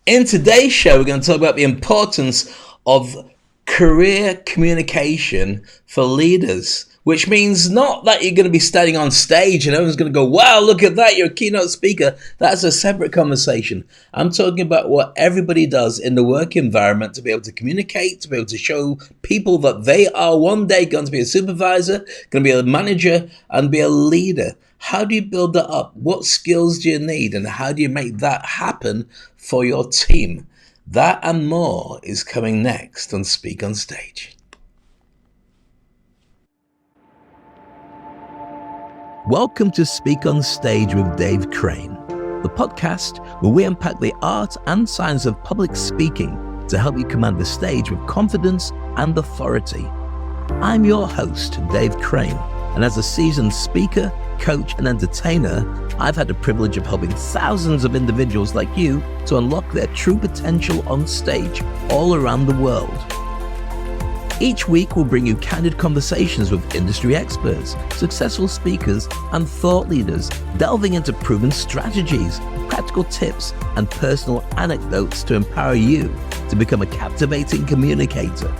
In today's show, we're going to talk about the importance of career communication for leaders, which means not that you're going to be standing on stage and everyone's going to go, wow, look at that, you're a keynote speaker. That's a separate conversation. I'm talking about what everybody does in the work environment to be able to communicate, to be able to show people that they are one day going to be a supervisor, going to be a manager, and be a leader. How do you build that up? What skills do you need? And how do you make that happen for your team? That and more is coming next on Speak on Stage. Welcome to Speak on Stage with Dave Crane, the podcast where we unpack the art and science of public speaking to help you command the stage with confidence and authority. I'm your host, Dave Crane, and as a seasoned speaker, coach, and entertainer, I've had the privilege of helping thousands of individuals like you to unlock their true potential on stage all around the world. Each week, we'll bring you candid conversations with industry experts, successful speakers, and thought leaders, delving into proven strategies, practical tips, and personal anecdotes to empower you to become a captivating communicator.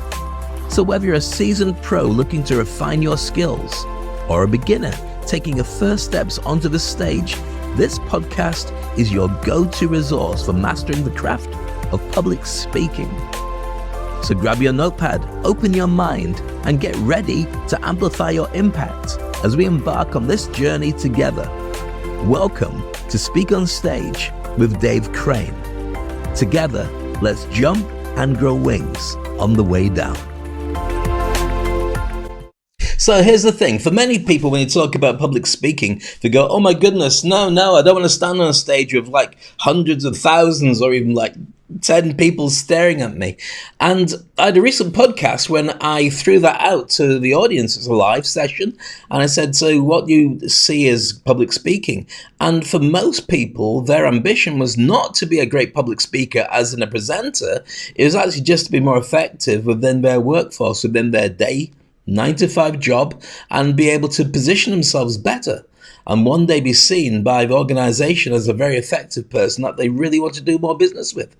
So whether you're a seasoned pro looking to refine your skills, or a beginner taking your first steps onto the stage, this podcast is your go-to resource for mastering the craft of public speaking. So grab your notepad, open your mind, and get ready to amplify your impact as we embark on this journey together. Welcome to Speak on Stage with Dave Crane. Together, let's jump and grow wings on the way down. So here's the thing. For many people, when you talk about public speaking, they go, oh my goodness, no, I don't want to stand on a stage with like hundreds of thousands or even like 10 people staring at me. And I had a recent podcast when I threw that out to the audience as a live session. And I said, so what you see is public speaking. And for most people, their ambition was not to be a great public speaker as in a presenter. It was actually just to be more effective within their workforce, within their day 9-to-5 job, and be able to position themselves better and one day be seen by the organization as a very effective person that they really want to do more business with.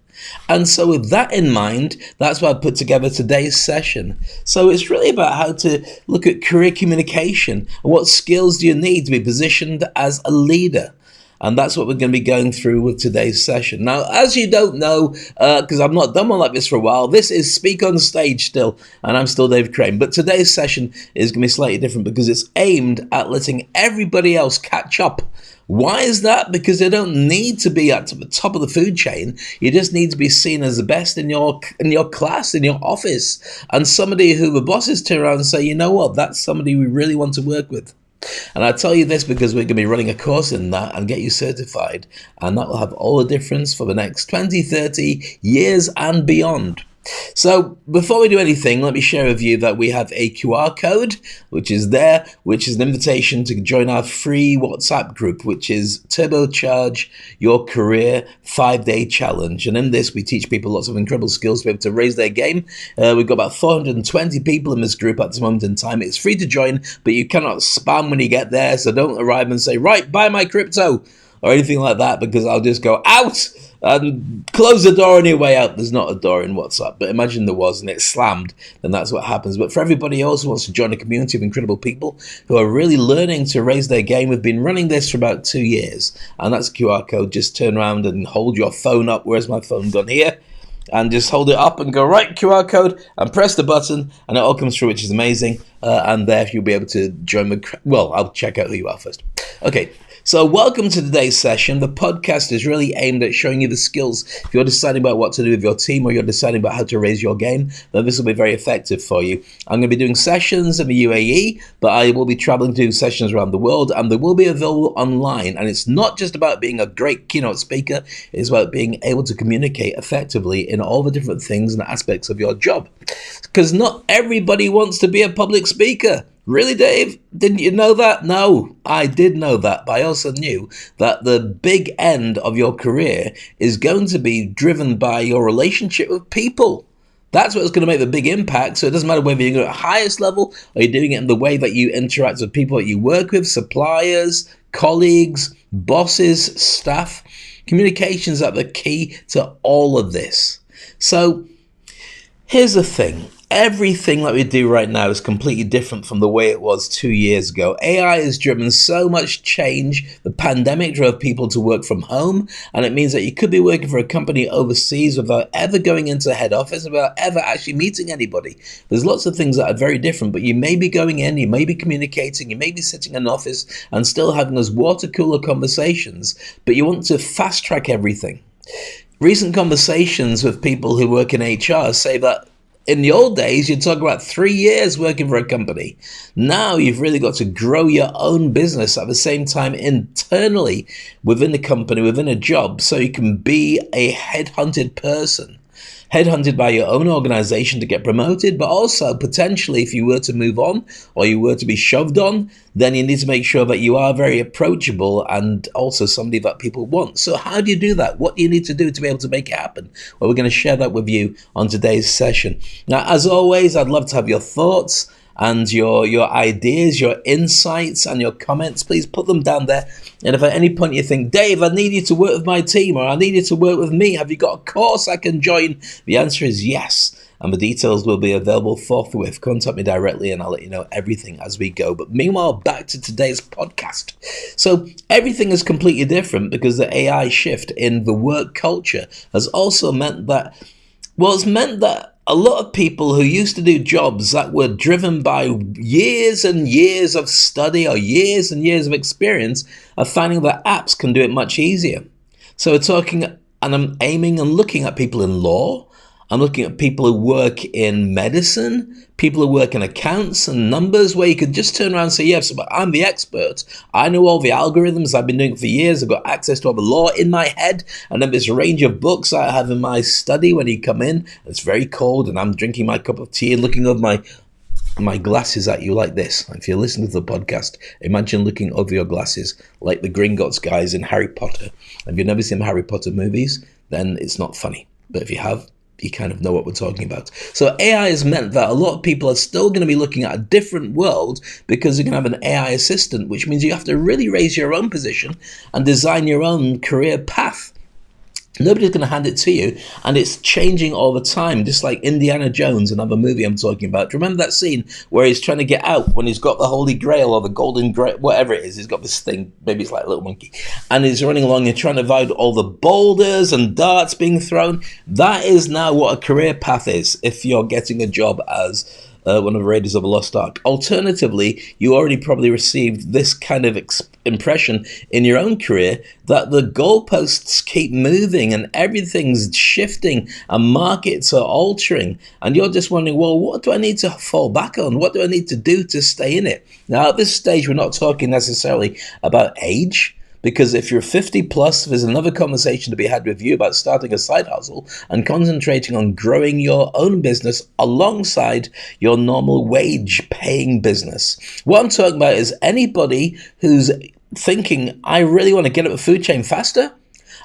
And so with that in mind, that's why I put together today's session. So it's really about how to look at career communication and what skills do you need to be positioned as a leader. And that's what we're going to be going through with today's session. Now, as you don't know, because I've not done one like this for a while, this is Speak on Stage still, and I'm still Dave Crane. But today's session is going to be slightly different because it's aimed at letting everybody else catch up. Why is that? Because they don't need to be at the top of the food chain. You just need to be seen as the best in your class, in your office, and somebody who the bosses turn around and say, you know what, that's somebody we really want to work with. And I tell you this because we're going to be running a course in that and get you certified, and that will have all the difference for the next 20, 30 years and beyond. So before we do anything, let me share with you that we have a QR code, which is there, which is an invitation to join our free WhatsApp group, which is Turbocharge Your Career 5-Day Challenge. And in this, we teach people lots of incredible skills to be able to raise their game. We've got about 420 people in this group at this moment in time. It's free to join, but you cannot spam when you get there. So don't arrive and say, right, buy my crypto or anything like that, because I'll just go out and close the door on your way out. There's not a door in WhatsApp, but imagine there was and it's slammed, then that's what happens. But for everybody else who wants to join a community of incredible people who are really learning to raise their game, we've been running this for about 2 years, and that's a QR code. Just turn around and hold your phone up. Where's my phone gone? Here. And just hold it up and go, right, QR code, and press the button, and it all comes through, which is amazing. And there you'll be able to join well, I'll check out who you are first. Okay. So welcome to today's session. The podcast is really aimed at showing you the skills. If you're deciding about what to do with your team, or you're deciding about how to raise your game, then this will be very effective for you. I'm going to be doing sessions in the UAE, but I will be traveling to do sessions around the world, and they will be available online. And it's not just about being a great keynote speaker. It's about being able to communicate effectively in all the different things and aspects of your job. Because not everybody wants to be a public speaker. Really, Dave? Didn't you know that? No, I did know that, but I also knew that the big end of your career is going to be driven by your relationship with people. That's what's going to make the big impact. So it doesn't matter whether you're at the highest level or you're doing it in the way that you interact with people that you work with, suppliers, colleagues, bosses, staff. Communications are the key to all of this. So here's the thing. Everything that we do right now is completely different from the way it was 2 years ago. AI has driven so much change. The pandemic drove people to work from home, and it means that you could be working for a company overseas without ever going into head office, without ever actually meeting anybody. There's lots of things that are very different, but you may be going in, you may be communicating, you may be sitting in an office and still having those water cooler conversations, but you want to fast track everything. Recent conversations with people who work in HR say that in the old days, you'd talk about 3 years working for a company. Now you've really got to grow your own business at the same time internally within the company, within a job, so you can be a headhunted person. Headhunted by your own organization to get promoted, but also potentially if you were to move on or you were to be shoved on, then you need to make sure that you are very approachable and also somebody that people want. So how do you do that? What do you need to do to be able to make it happen? Well, we're going to share that with you on today's session. Now, as always, I'd love to have your thoughts and your ideas, your insights and your comments. Please put them down there. And if at any point you think, Dave, I need you to work with my team, or I need you to work with me, have you got a course I can join? The answer is yes. And the details will be available forthwith. Contact me directly and I'll let you know everything as we go. But meanwhile, back to today's podcast. So everything is completely different because the AI shift in the work culture has also meant that, well, it's meant that a lot of people who used to do jobs that were driven by years and years of study or years and years of experience are finding that apps can do it much easier. So we're talking, and I'm aiming and looking at people in law. I'm looking at people who work in medicine, people who work in accounts and numbers, where you could just turn around and say, yes, but I'm the expert. I know all the algorithms. I've been doing it for years. I've got access to all the law in my head. And then this range of books I have in my study when you come in. It's very cold and I'm drinking my cup of tea and looking over my glasses at you like this. If you're listening to the podcast, imagine looking over your glasses like the Gringotts guys in Harry Potter. If you've never seen Harry Potter movies, then it's not funny. But if you have, you kind of know what we're talking about. So AI has meant that a lot of people are still going to be looking at a different world because you're going to have an AI assistant, which means you have to really raise your own position and design your own career path. Nobody's going to hand it to you, and it's changing all the time, just like Indiana Jones, another movie I'm talking about. Do you remember that scene where he's trying to get out when he's got the Holy Grail or the Golden Grail, whatever it is, he's got this thing, maybe it's like a little monkey, and he's running along and trying to avoid all the boulders and darts being thrown? That is now what a career path is if you're getting a job as one of the Raiders of the Lost Ark. Alternatively, you already probably received this kind of impression in your own career that the goalposts keep moving and everything's shifting and markets are altering. And you're just wondering, well, what do I need to fall back on? What do I need to do to stay in it? Now, at this stage, we're not talking necessarily about age, because if you're 50 plus, there's another conversation to be had with you about starting a side hustle and concentrating on growing your own business alongside your normal wage paying business. What I'm talking about is anybody who's thinking, I really want to get up the food chain faster.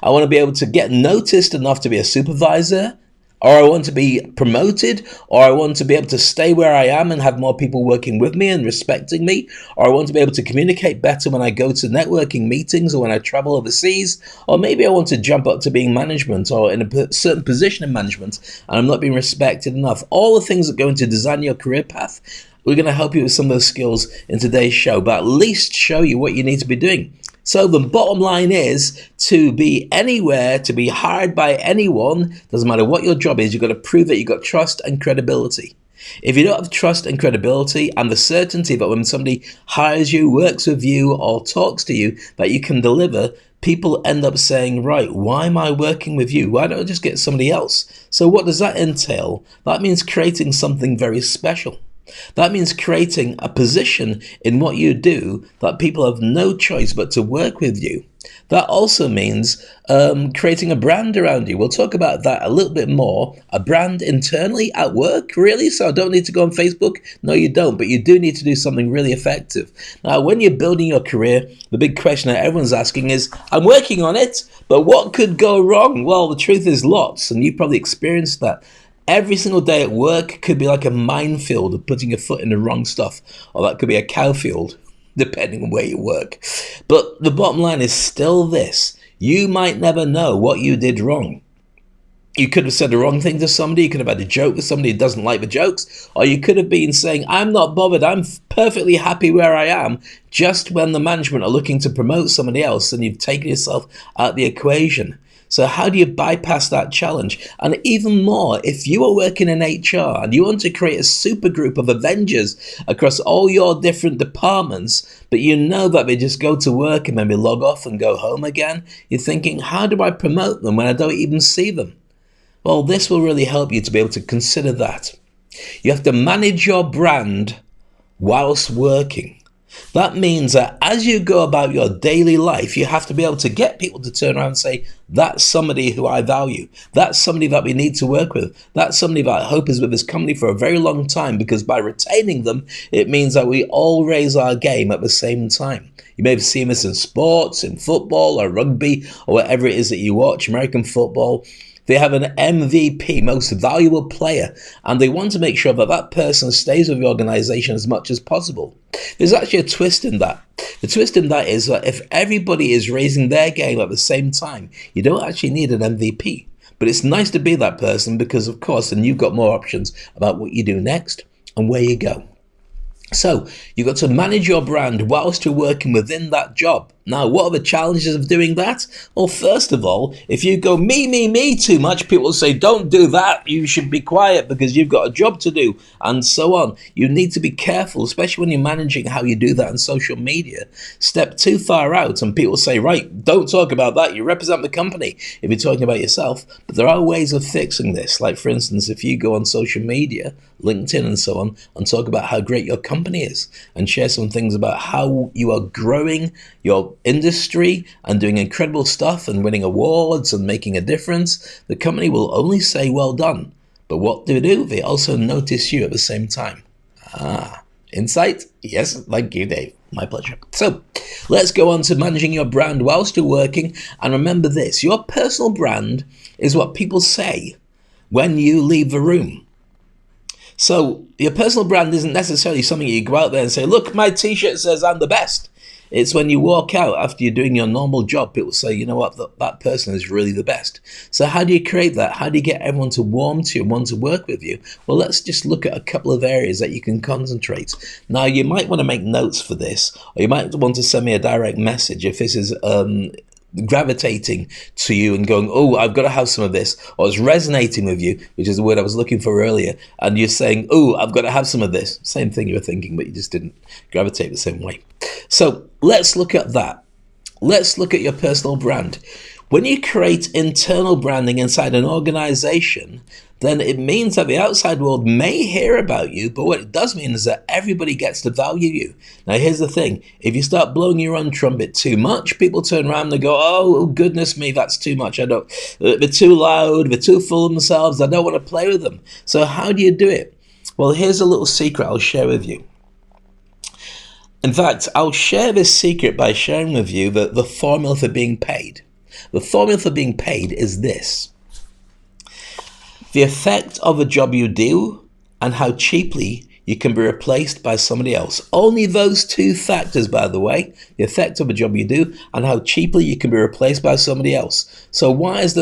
I want to be able to get noticed enough to be a supervisor, or I want to be promoted, or I want to be able to stay where I am and have more people working with me and respecting me, or I want to be able to communicate better when I go to networking meetings or when I travel overseas, or maybe I want to jump up to being management or in a certain position in management and I'm not being respected enough. All the things that go into designing your career path, we're going to help you with some of those skills in today's show, but at least show you what you need to be doing. So the bottom line is, to be anywhere, to be hired by anyone, doesn't matter what your job is, you've got to prove that you've got trust and credibility. If you don't have trust and credibility and the certainty that when somebody hires you, works with you, or talks to you, that you can deliver, people end up saying, right, why am I working with you? Why don't I just get somebody else? So what does that entail? That means creating something very special. That means creating a position in what you do that people have no choice but to work with you. That also means creating a brand around you. We'll talk about that a little bit more. A brand internally at work, really? So I don't need to go on Facebook? No, you don't, but you do need to do something really effective. Now, when you're building your career, the big question that everyone's asking is, I'm working on it, but what could go wrong? Well, the truth is lots, and you've probably experienced that. Every single day at work could be like a minefield of putting your foot in the wrong stuff, or that could be a cow field, depending on where you work. But the bottom line is still this: You might never know what you did wrong. You could have said the wrong thing to somebody. You could have had a joke with somebody who doesn't like the jokes. Or you could have been saying, I'm not bothered. I'm perfectly happy where I am. Just when the management are looking to promote somebody else and you've taken yourself out of the equation. So how do you bypass that challenge? And even more, if you are working in HR and you want to create a super group of Avengers across all your different departments, but you know that they just go to work and maybe log off and go home again, you're thinking, how do I promote them when I don't even see them? Well, this will really help you to be able to consider that. You have to manage your brand whilst working. That means that as you go about your daily life, you have to be able to get people to turn around and say, that's somebody who I value. That's somebody that we need to work with. That's somebody that I hope is with this company for a very long time, because by retaining them, it means that we all raise our game at the same time. You may have seen this in sports, in football or rugby or whatever it is that you watch, American football. They have an MVP, most valuable player, and they want to make sure that that person stays with the organization as much as possible. There's actually a twist in that. The twist in that is that if everybody is raising their game at the same time, you don't actually need an MVP. But it's nice to be that person because, of course, then you've got more options about what you do next and where you go. So you've got to manage your brand whilst you're working within that job. Now, what are the challenges of doing that? Well, first of all, if you go me too much, people will say, don't do that. You should be quiet because you've got a job to do, and so on. You need to be careful, especially when you're managing how you do that on social media. Step too far out and people say, right, don't talk about that. You represent the company if you're talking about yourself. But there are ways of fixing this. Like, for instance, if you go on social media, LinkedIn and so on, and talk about how great your company is and share some things about how you are growing your industry and doing incredible stuff and winning awards and making a difference, the company will only say well done. But what do? They also notice you at the same time. Insight? Yes, thank you, Dave. My pleasure. So let's go on to managing your brand whilst you're working. And remember this, your personal brand is what people say when you leave the room. So your personal brand isn't necessarily something you go out there and say, look, my t-shirt says I'm the best. It's when you walk out after you're doing your normal job, people say, you know what, that person is really the best. So how do you create that? How do you get everyone to warm to you and want to work with you? Well, let's just look at a couple of areas that you can concentrate. Now, you might want to make notes for this, or you might want to send me a direct message if this is gravitating to you and going, oh, I've got to have some of this, or it's resonating with you, which is the word I was looking for earlier, and you're saying, oh, I've got to have some of this. Same thing you were thinking, but you just didn't gravitate the same way. So let's look at that. Let's look at your personal brand. When you create internal branding inside an organization, then it means that the outside world may hear about you, but what it does mean is that everybody gets to value you. Now, here's the thing. If you start blowing your own trumpet too much, people turn around and go, oh, goodness me, that's too much. They're too loud, they're too full of themselves, I don't want to play with them. So how do you do it? Well, here's a little secret I'll share with you. In fact, I'll share this secret by sharing with you the formula for being paid. The formula for being paid is this: the effect of a job you do and how cheaply you can be replaced by somebody else. Only those two factors, by the way, the effect of a job you do and how cheaply you can be replaced by somebody else. So why does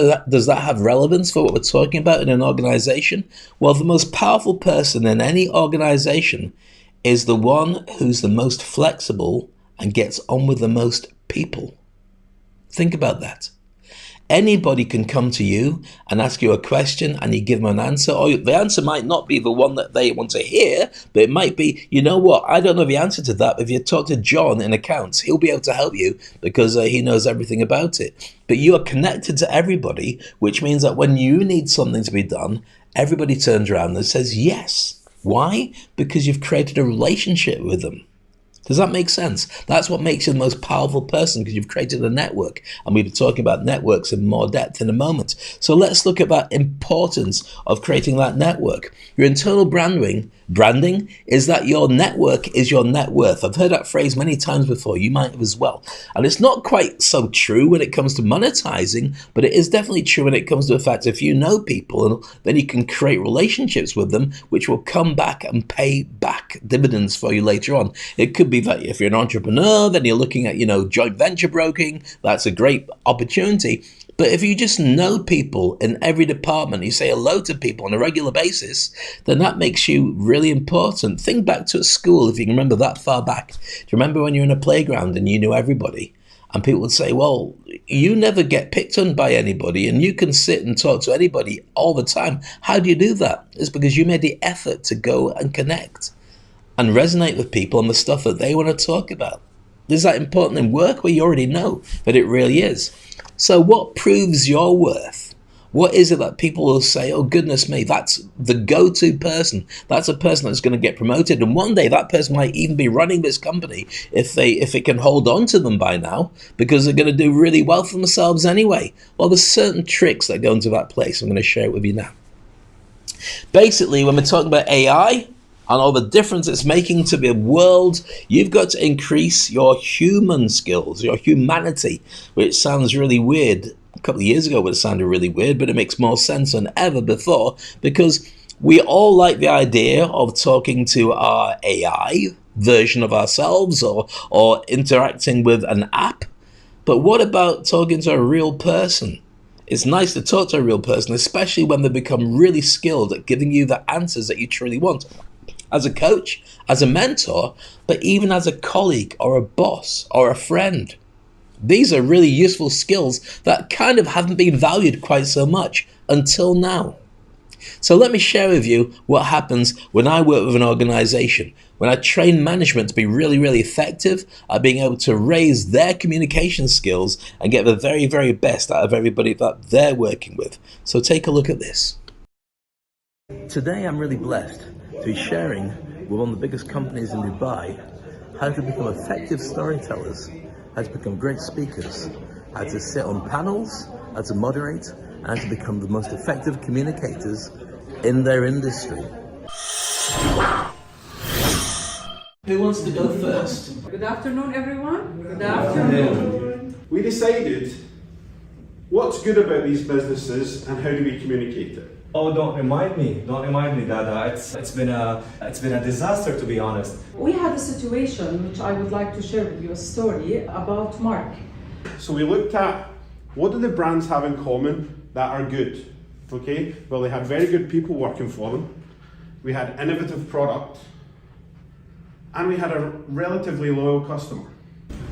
that have relevance for what we're talking about in an organization? Well, the most powerful person in any organization is the one who's the most flexible and gets on with the most people. Think about that. Anybody can come to you and ask you a question and you give them an answer, or the answer might not be the one that they want to hear, but it might be, you know what, I don't know the answer to that. If you talk to John in accounts, he'll be able to help you because he knows everything about it. But you are connected to everybody, which means that when you need something to be done, everybody turns around and says yes. Why? Because you've created a relationship with them. Does that make sense? That's what makes you the most powerful person, because you've created a network. And we'll be talking about networks in more depth in a moment. So let's look at that importance of creating that network. Your internal branding is that your network is your net worth. I've heard that phrase many times before. You might have as well. And it's not quite so true when it comes to monetizing, but it is definitely true when it comes to the fact if you know people, then you can create relationships with them, which will come back and pay back dividends for you later on. It could be that if you're an entrepreneur, then you're looking at, joint venture broking. That's a great opportunity. But if you just know people in every department, you say hello to people on a regular basis, then that makes you really important. Think back to a school, if you can remember that far back. Do you remember when you were in a playground and you knew everybody? And people would say, well, you never get picked on by anybody and you can sit and talk to anybody all the time. How do you do that? It's because you made the effort to go and connect and resonate with people on the stuff that they want to talk about. Is that important in work where you already know that it really is? So what proves your worth? What is it that people will say, oh, goodness me, that's the go-to person. That's a person that's going to get promoted. And one day that person might even be running this company if it can hold on to them by now, because they're going to do really well for themselves anyway. Well, there's certain tricks that go into that place. I'm going to share it with you now. Basically, when we're talking about AI and all the difference it's making to the world, you've got to increase your human skills, your humanity, which sounds really weird. A couple of years ago it would have sounded really weird, but it makes more sense than ever before, because we all like the idea of talking to our AI version of ourselves or interacting with an app. But what about talking to a real person? It's nice to talk to a real person, especially when they become really skilled at giving you the answers that you truly want. As a coach, as a mentor, but even as a colleague or a boss or a friend. These are really useful skills that kind of haven't been valued quite so much until now. So let me share with you what happens when I work with an organization, when I train management to be really, really effective at being able to raise their communication skills and get the very, very best out of everybody that they're working with. So take a look at this. Today I'm really blessed to be sharing with one of the biggest companies in Dubai how to become effective storytellers, how to become great speakers, how to sit on panels, how to moderate, and how to become the most effective communicators in their industry. Who wants to go first? Good afternoon, everyone. Good afternoon. We decided what's good about these businesses and how do we communicate it. Oh, don't remind me, Dada. It's been a disaster, to be honest. We had a situation which I would like to share with you, a story about Mark. So we looked at what do the brands have in common that are good, okay? Well, they had very good people working for them. We had innovative product and we had a relatively loyal customer.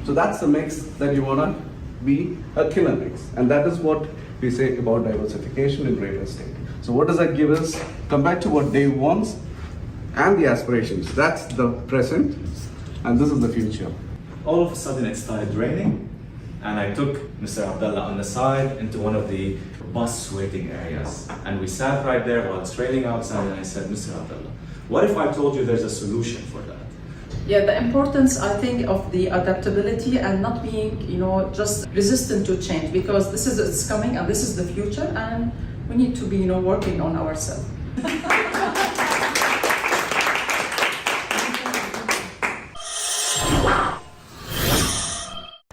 So that's the mix that you want to be a killer mix. And that is what we say about diversification in real estate. So what does that give us? Come back to what Dave wants and the aspirations. That's the present and this is the future. All of a sudden it started raining and I took Mr. Abdullah on the side into one of the bus waiting areas. And we sat right there while it's raining outside and I said, Mr. Abdullah, what if I told you there's a solution for that? Yeah, the importance, I think, of the adaptability and not being, just resistant to change, because it's coming and this is the future and we need to be, working on ourselves.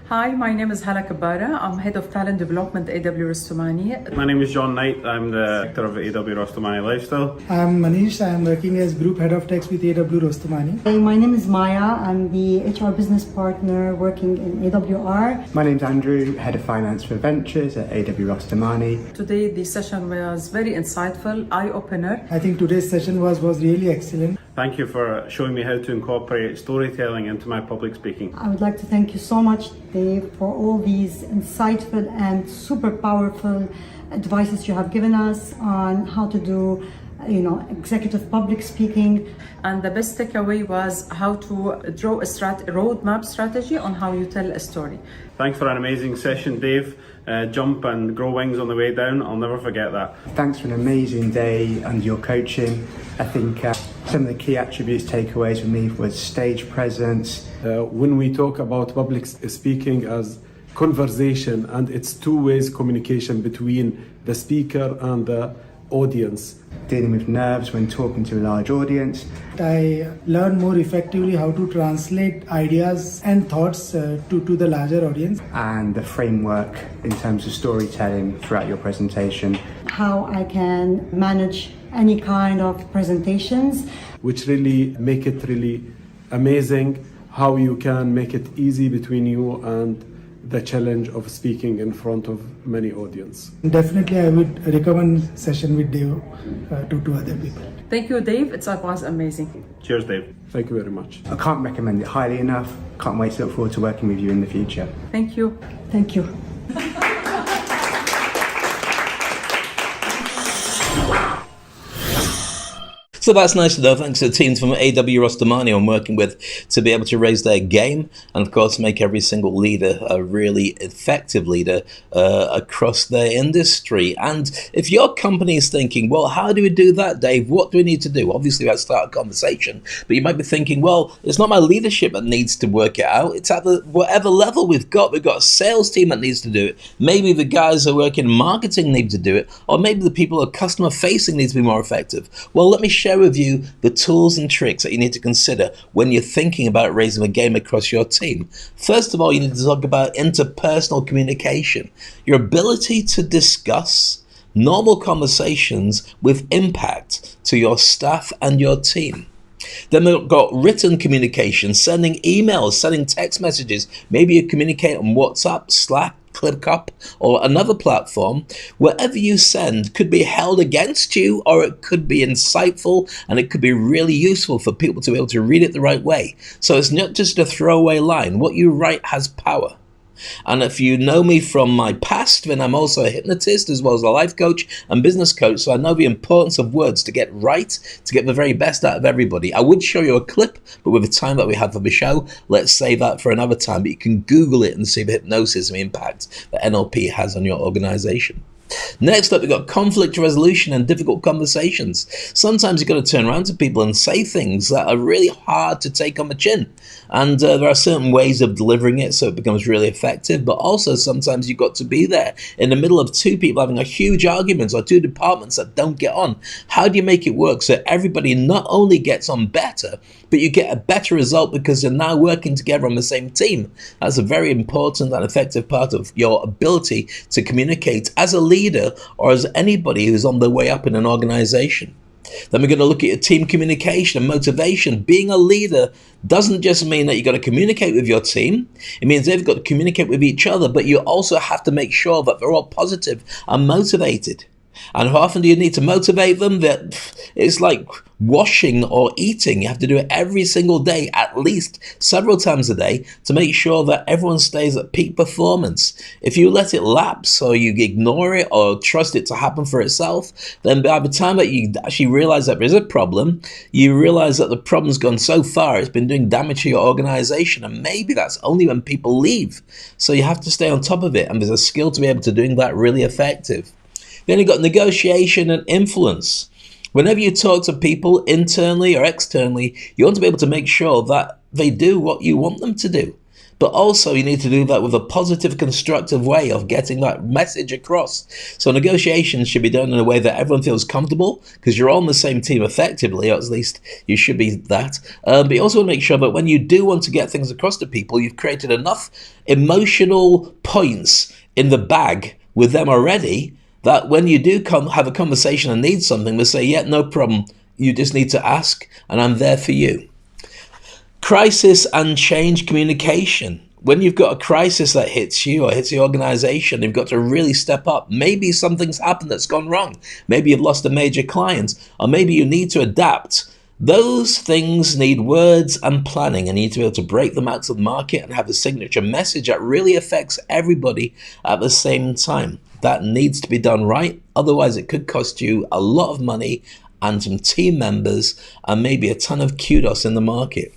Hi, my name is Hala Kabara. I'm Head of Talent Development at AW Rustomani. My name is John Knight. I'm the Director of AW Rustomani Lifestyle. I'm Manish. I'm working as Group Head of Tax with AW Rustomani. Hey, my name is Maya. I'm the HR Business Partner working in AWR. My name's Andrew, Head of Finance for Ventures at AW Rustomani. Today, the session was very insightful, eye-opener. I think today's session was really excellent. Thank you for showing me how to incorporate storytelling into my public speaking. I would like to thank you so much, Dave, for all these insightful and super powerful advices you have given us on how to do executive public speaking. And the best takeaway was how to draw a roadmap strategy on how you tell a story. Thanks for an amazing session, Dave. Jump and grow wings on the way down. I'll never forget that. Thanks for an amazing day under your coaching. I think some of the key attributes takeaways for me was stage presence. When we talk about public speaking as conversation and it's two-ways communication between the speaker and the audience. Dealing with nerves when talking to a large audience. I learned more effectively how to translate ideas and thoughts to the larger audience. And the framework in terms of storytelling throughout your presentation. How I can manage any kind of presentations. Which really make it really amazing how you can make it easy between you and the challenge of speaking in front of many audience. Definitely, I would recommend session with Dave to other people. Thank you, Dave. It was amazing. Cheers, Dave. Thank you very much. I can't recommend it highly enough. Can't wait to look forward to working with you in the future. Thank you. Thank you. So that's nice to know. Thanks to the teams from AW Rostamani I'm working with to be able to raise their game and, of course, make every single leader a really effective leader across their industry. And if your company is thinking, well, how do we do that, Dave? What do we need to do? Obviously, let's start a conversation. But you might be thinking, well, it's not my leadership that needs to work it out. It's at whatever level we've got. We've got a sales team that needs to do it. Maybe the guys who are working in marketing need to do it. Or maybe the people who are customer facing need to be more effective. Well, let me share with you the tools and tricks that you need to consider when you're thinking about raising a game across your team. First of all, you need to talk about interpersonal communication, your ability to discuss normal conversations with impact to your staff and your team. Then we've got written communication, sending emails, sending text messages. Maybe you communicate on WhatsApp, Slack, ClickUp, or another platform. Whatever you send could be held against you, or it could be insightful, and it could be really useful for people to be able to read it the right way. So it's not just a throwaway line. What you write has power. And if you know me from my past, then I'm also a hypnotist as well as a life coach and business coach. So I know the importance of words to get right, to get the very best out of everybody. I would show you a clip, but with the time that we have for the show, let's save that for another time. But you can Google it and see the hypnosis and the impact that NLP has on your organization. Next up, we've got conflict resolution and difficult conversations. Sometimes you've got to turn around to people and say things that are really hard to take on the chin. And there are certain ways of delivering it so it becomes really effective. But also sometimes you've got to be there in the middle of two people having a huge argument or two departments that don't get on. How do you make it work so everybody not only gets on better, but you get a better result because you're now working together on the same team? That's a very important and effective part of your ability to communicate as a leader or as anybody who's on their way up in an organization. Then we're going to look at your team communication and motivation. Being a leader doesn't just mean that you've got to communicate with your team. It means they've got to communicate with each other, but you also have to make sure that they're all positive and motivated. And how often do you need to motivate them? That it's like washing or eating. You have to do it every single day, at least several times a day, to make sure that everyone stays at peak performance. If you let it lapse or you ignore it or trust it to happen for itself, then by the time that you actually realize that there is a problem, you realize that the problem's gone so far, it's been doing damage to your organization, and maybe that's only when people leave. So you have to stay on top of it, and there's a skill to be able to doing that really effective. Then you've got negotiation and influence. Whenever you talk to people internally or externally, you want to be able to make sure that they do what you want them to do. But also you need to do that with a positive, constructive way of getting that message across. So negotiations should be done in a way that everyone feels comfortable because you're on the same team effectively, or at least you should be that. But you also want to make sure that when you do want to get things across to people, you've created enough emotional points in the bag with them already that when you do have a conversation and need something, they say, yeah, no problem. You just need to ask, and I'm there for you. Crisis and change communication. When you've got a crisis that hits you or hits the organization, you've got to really step up. Maybe something's happened that's gone wrong. Maybe you've lost a major client, or maybe you need to adapt. Those things need words and planning, and you need to be able to break them out to the market and have a signature message that really affects everybody at the same time. That needs to be done right. Otherwise, it could cost you a lot of money and some team members and maybe a ton of kudos in the market.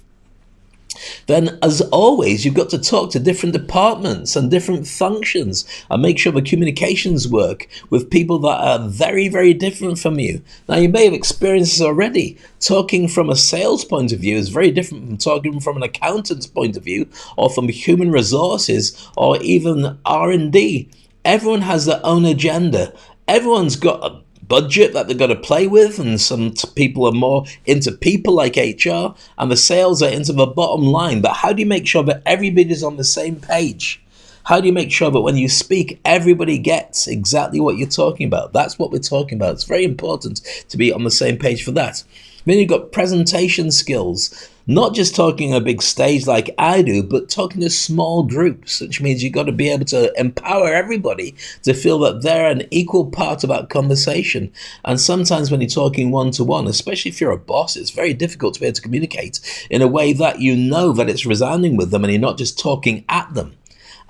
Then, as always, you've got to talk to different departments and different functions and make sure the communications work with people that are very, very different from you. Now, you may have experienced this already. Talking from a sales point of view is very different from talking from an accountant's point of view or from human resources or even R&D. Everyone has their own agenda. Everyone's got a budget that they've got to play with, and some people are more into people like HR, and the sales are into the bottom line. But how do you make sure that everybody's on the same page? How do you make sure that when you speak, everybody gets exactly what you're talking about? That's what we're talking about. It's very important to be on the same page for that. Then you've got presentation skills. Not just talking a big stage like I do, but talking to small groups, which means you've got to be able to empower everybody to feel that they're an equal part of that conversation. And sometimes when you're talking one-to-one, especially if you're a boss, it's very difficult to be able to communicate in a way that you know that it's resounding with them and you're not just talking at them.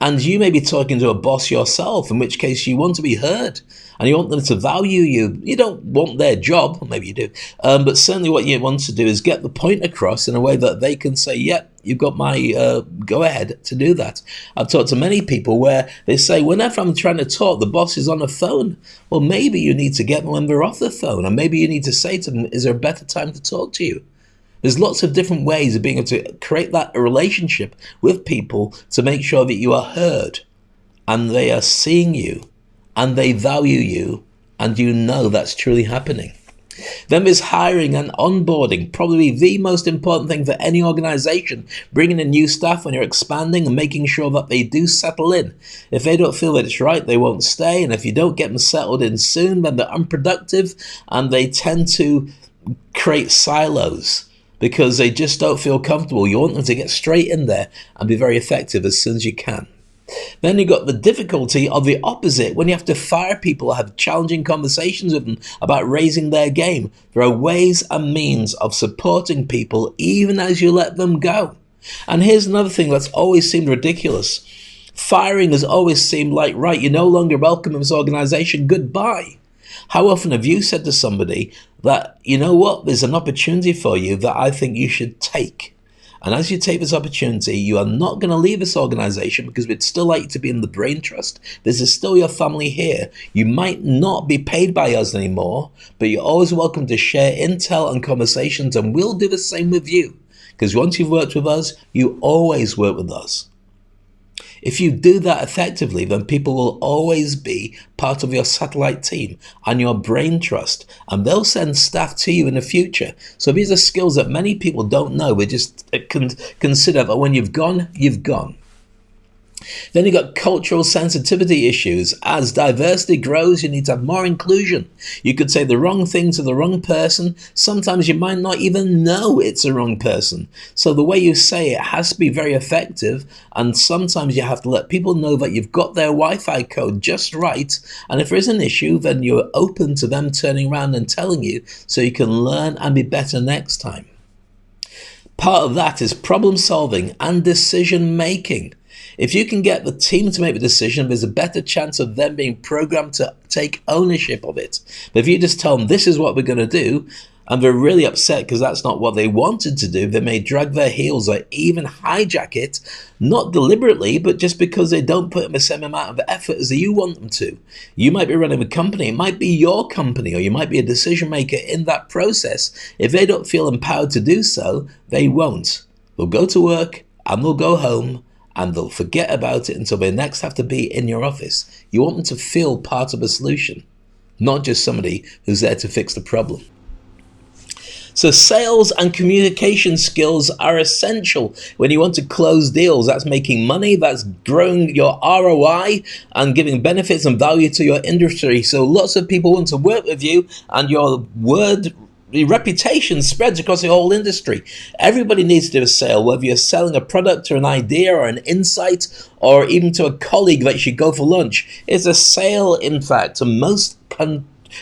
And you may be talking to a boss yourself, in which case you want to be heard and you want them to value you. You don't want their job, or maybe you do, but certainly what you want to do is get the point across in a way that they can say, yep, you've got my go ahead to do that. I've talked to many people where they say, whenever I'm trying to talk, the boss is on the phone. Well, maybe you need to get them when they're off the phone, and maybe you need to say to them, is there a better time to talk to you? There's lots of different ways of being able to create that relationship with people to make sure that you are heard and they are seeing you and they value you and you know that's truly happening. Then there's hiring and onboarding, probably the most important thing for any organization, bringing in new staff when you're expanding and making sure that they do settle in. If they don't feel that it's right, they won't stay. And if you don't get them settled in soon, then they're unproductive and they tend to create silos because they just don't feel comfortable. You want them to get straight in there and be very effective as soon as you can. Then you've got the difficulty of the opposite, when you have to fire people or have challenging conversations with them about raising their game. There are ways and means of supporting people even as you let them go. And here's another thing that's always seemed ridiculous. Firing has always seemed like, right, you're no longer welcome in this organization, goodbye. How often have you said to somebody that, you know what, there's an opportunity for you that I think you should take. And as you take this opportunity, you are not going to leave this organization because we'd still like you to be in the brain trust. This is still your family here. You might not be paid by us anymore, but you're always welcome to share intel and conversations, and we'll do the same with you. Because once you've worked with us, you always work with us. If you do that effectively, then people will always be part of your satellite team and your brain trust, and they'll send staff to you in the future. So these are skills that many people don't know. We just consider that when you've gone, you've gone. Then you've got cultural sensitivity issues. As diversity grows, you need to have more inclusion. You could say the wrong thing to the wrong person. Sometimes you might not even know it's the wrong person. So the way you say it has to be very effective, and sometimes you have to let people know that you've got their Wi-Fi code just right, and if there is an issue, then you're open to them turning around and telling you so you can learn and be better next time. Part of that is problem solving and decision making. If you can get the team to make the decision, there's a better chance of them being programmed to take ownership of it. But if you just tell them this is what we're going to do, and they're really upset because that's not what they wanted to do, they may drag their heels or even hijack it, not deliberately, but just because they don't put in the same amount of effort as you want them to. You might be running a company, it might be your company, or you might be a decision maker in that process. If they don't feel empowered to do so, they won't. They'll go to work and they'll go home, and they'll forget about it until they next have to be in your office. You want them to feel part of a solution, not just somebody who's there to fix the problem. So sales and communication skills are essential when you want to close deals. That's making money, that's growing your ROI and giving benefits and value to your industry. So lots of people want to work with you, and your reputation spreads across the whole industry. Everybody needs to do a sale, whether you're selling a product or an idea or an insight, or even to a colleague that you should go for lunch. It's a sale, in fact, and most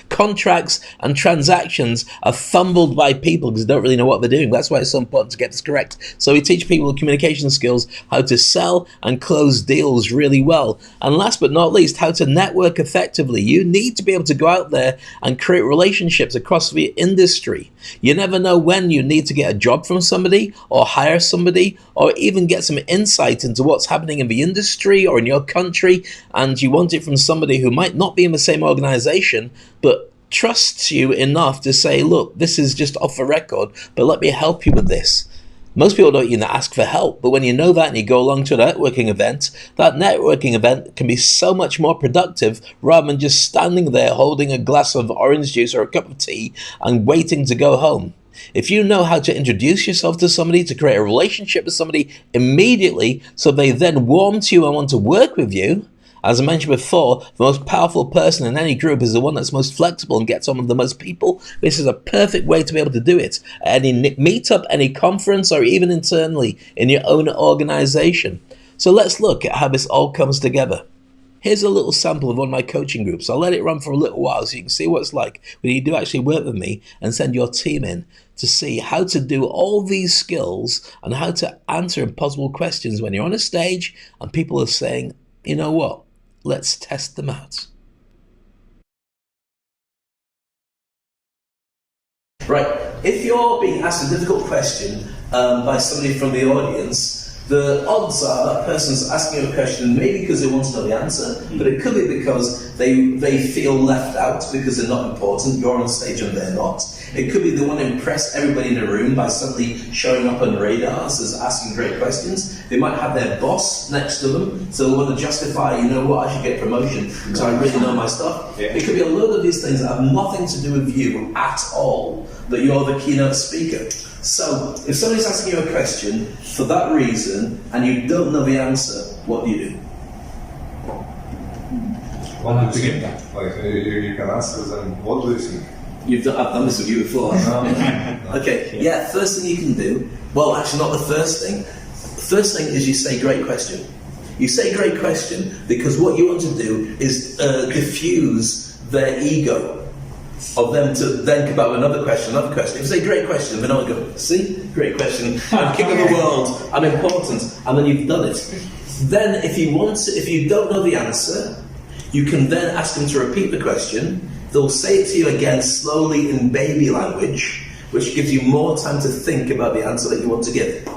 contracts and transactions are fumbled by people because they don't really know what they're doing. That's why it's so important to get this correct. So we teach people communication skills, how to sell and close deals really well. And last but not least, how to network effectively. You need to be able to go out there and create relationships across the industry. You never know when you need to get a job from somebody, or hire somebody, or even get some insight into what's happening in the industry or in your country, and you want it from somebody who might not be in the same organization but trusts you enough to say, look, this is just off the record, but let me help you with this. Most people don't even ask for help, but when you know that and you go along to a networking event, that networking event can be so much more productive rather than just standing there holding a glass of orange juice or a cup of tea and waiting to go home. If you know how to introduce yourself to somebody, to create a relationship with somebody immediately so they then warm to you and want to work with you, As I mentioned before, the most powerful person in any group is the one that's most flexible and gets on with the most people. This is a perfect way to be able to do it at any meetup, any conference, or even internally in your own organization. So let's look at how this all comes together. Here's a little sample of one of my coaching groups. I'll let it run for a little while so you can see what it's like when you do actually work with me and send your team in to see how to do all these skills and how to answer impossible questions when you're on a stage and people are saying, you know what, let's test them out. Right, if you're being asked a difficult question by somebody from the audience, the odds are that person's asking you a question maybe because they want to know the answer, but it could be because they feel left out because they're not important, you're on stage and they're not. It could be they want to impress everybody in the room by suddenly showing up on radars as asking great questions. They might have their boss next to them, so they want to justify, you know what, I should get promotion because I really know my stuff. Yeah. It could be a load of these things that have nothing to do with you at all, but you're the keynote speaker. So, if somebody's asking you a question for that reason and you don't know the answer, what do you do? What do you think? Like, you can ask us, and what do you think? I've done this with you before. Okay, yeah, first thing you can do, well, actually not the first thing. The first thing is you say great question. You say great question because what you want to do is diffuse their ego of them to then come up with another question. If you say great question, then I'll go, see, great question, I'm king of the world, I'm important, and then you've done it. Then if you don't know the answer, you can then ask them to repeat the question. They'll say it to you again slowly in baby language, which gives you more time to think about the answer that you want to give.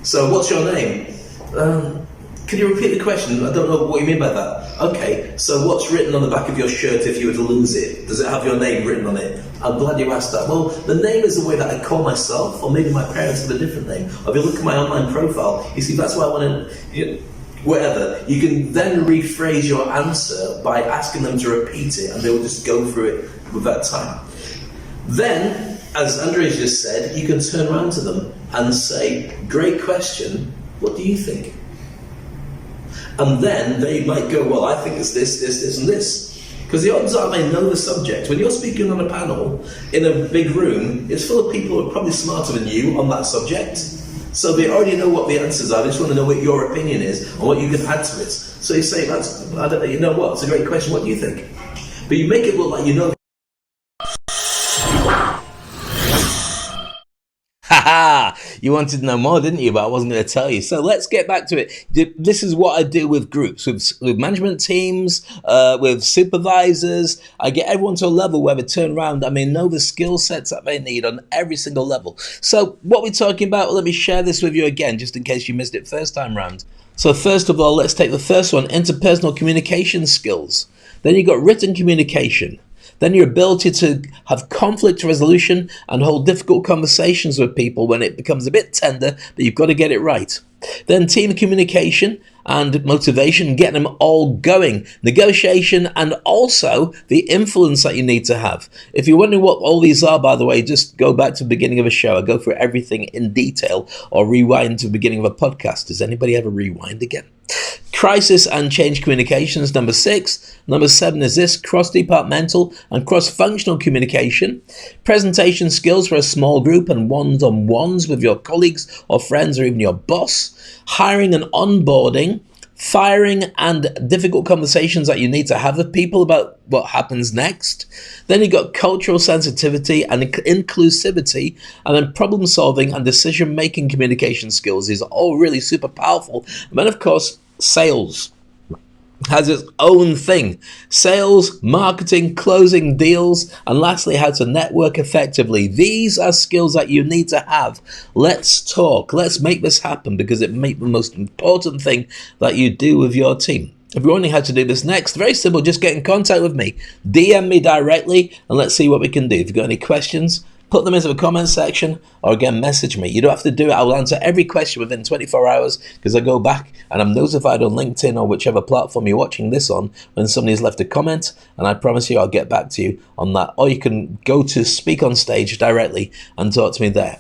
So what's your name? Can you repeat the question? I don't know what you mean by that. Okay, so what's written on the back of your shirt if you were to lose it? Does it have your name written on it? I'm glad you asked that. Well, the name is the way that I call myself, or maybe my parents have a different name. Or if you look at my online profile, you see that's why I want to, whatever. You can then rephrase your answer by asking them to repeat it, and they will just go through it with that time. Then, as Andres just said, you can turn around to them and say, great question, what do you think? And then they might go, well, I think it's this, this, this, and this. Because the odds are they know the subject. When you're speaking on a panel in a big room, it's full of people who are probably smarter than you on that subject. So they already know what the answers are. They just want to know what your opinion is and what you can add to it. So you say, you know what, it's a great question, what do you think? But you make it look like you know. You wanted to know more, didn't you? But I wasn't going to tell you. So let's get back to it. This is what I do with groups, with management teams, with supervisors. I get everyone to a level where they turn around and they know the skill sets that they need on every single level. So what we're talking about, let me share this with you again, just in case you missed it first time round. So first of all, let's take the first one, interpersonal communication skills. Then you've got written communication. Then your ability to have conflict resolution and hold difficult conversations with people when it becomes a bit tender, but you've got to get it right. Then team communication and motivation, getting them all going. Negotiation and also the influence that you need to have. If you're wondering what all these are, by the way, just go back to the beginning of a show. I go through everything in detail, or rewind to the beginning of a podcast. Does anybody ever rewind again? Crisis and change communications, number 6. Number 7 is this, cross-departmental and cross-functional communication. Presentation skills for a small group and one-on-ones with your colleagues or friends or even your boss. Hiring and onboarding. Firing and difficult conversations that you need to have with people about what happens next. Then you've got cultural sensitivity and inclusivity, and then problem solving and decision making communication skills. These are all really super powerful. And then of course, sales has its own thing. Sales, marketing, closing deals, and lastly, how to network effectively. These are skills that you need to have. Let's talk. Let's make this happen because it may be the most important thing that you do with your team. If you're wondering how to do this next, very simple, just get in contact with me. DM me directly and let's see what we can do. If you've got any questions, put them into the comment section or again, message me. You don't have to do it. I will answer every question within 24 hours because I go back and I'm notified on LinkedIn or whichever platform you're watching this on when somebody's left a comment, and I promise you I'll get back to you on that. Or you can go to Speak on Stage directly and talk to me there.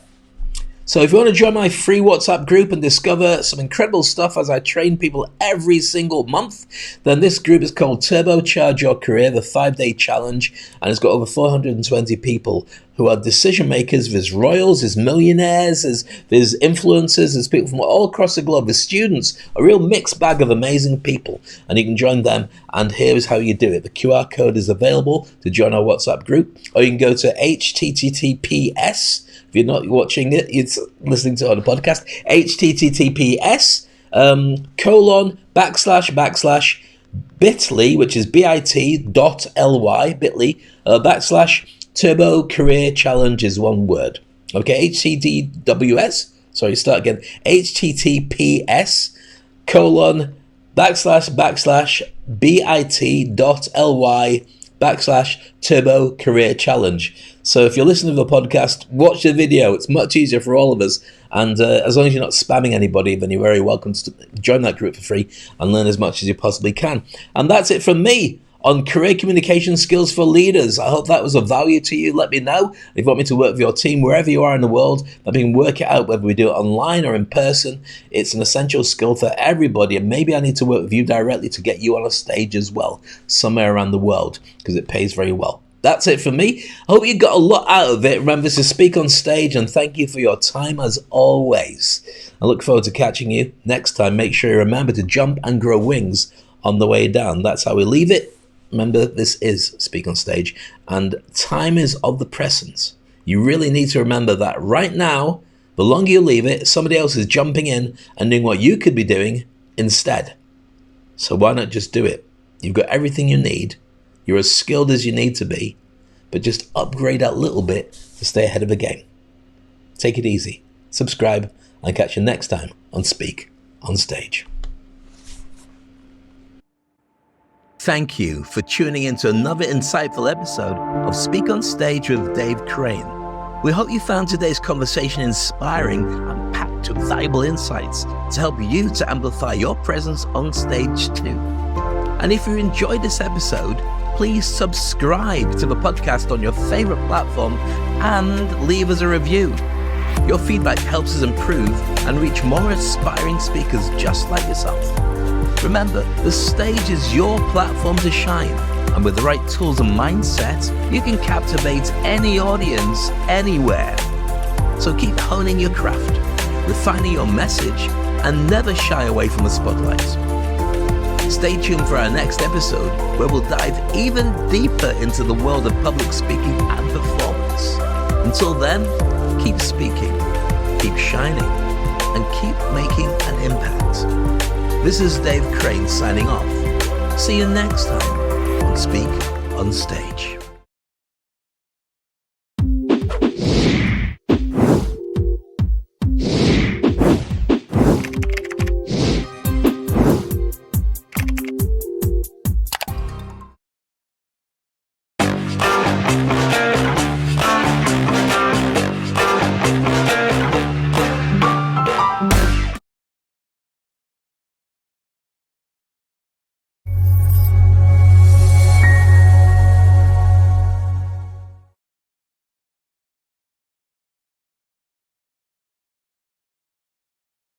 So if you want to join my free WhatsApp group and discover some incredible stuff as I train people every single month, then this group is called Turbocharge Your Career, the 5-day challenge, and it's got over 420 people who are decision makers. There's royals, there's millionaires, there's influencers, there's people from all across the globe, there's students, a real mixed bag of amazing people, and you can join them. And here is how you do it. The QR code is available to join our WhatsApp group, or you can go to https. If you're not watching it, it's listening to it on the podcast. https // which is bit.ly / Turbo Career Challenge is one word. Okay, https. Sorry, start again. https / bit.ly / Turbo Career Challenge. So if you're listening to the podcast, watch the video. It's much easier for all of us. And as long as you're not spamming anybody, then you're very welcome to join that group for free and learn as much as you possibly can. And that's it from me on career communication skills for leaders. I hope that was of value to you. Let me know if you want me to work with your team wherever you are in the world. That we can work it out whether we do it online or in person. It's an essential skill for everybody, and maybe I need to work with you directly to get you on a stage as well, somewhere around the world, because it pays very well. That's it for me. I hope you got a lot out of it. Remember, this is Speak on Stage, and thank you for your time as always. I look forward to catching you next time. Make sure you remember to jump and grow wings on the way down. That's how we leave it. Remember, this is Speak on Stage, and time is of the presence. You really need to remember that right now, the longer you leave it, somebody else is jumping in and doing what you could be doing instead. So why not just do it? You've got everything you need. You're as skilled as you need to be, but just upgrade that little bit to stay ahead of the game. Take it easy. Subscribe, and catch you next time on Speak on Stage. Thank you for tuning into another insightful episode of Speak on Stage with Dave Crane. We hope you found today's conversation inspiring and packed with valuable insights to help you to amplify your presence on stage too. And if you enjoyed this episode, please subscribe to the podcast on your favorite platform and leave us a review. Your feedback helps us improve and reach more aspiring speakers just like yourself. Remember, the stage is your platform to shine, and with the right tools and mindset, you can captivate any audience anywhere. So keep honing your craft, refining your message, and never shy away from the spotlight. Stay tuned for our next episode, where we'll dive even deeper into the world of public speaking and performance. Until then, keep speaking, keep shining, and keep making an impact. This is Dave Crane signing off. See you next time on Speak on Stage.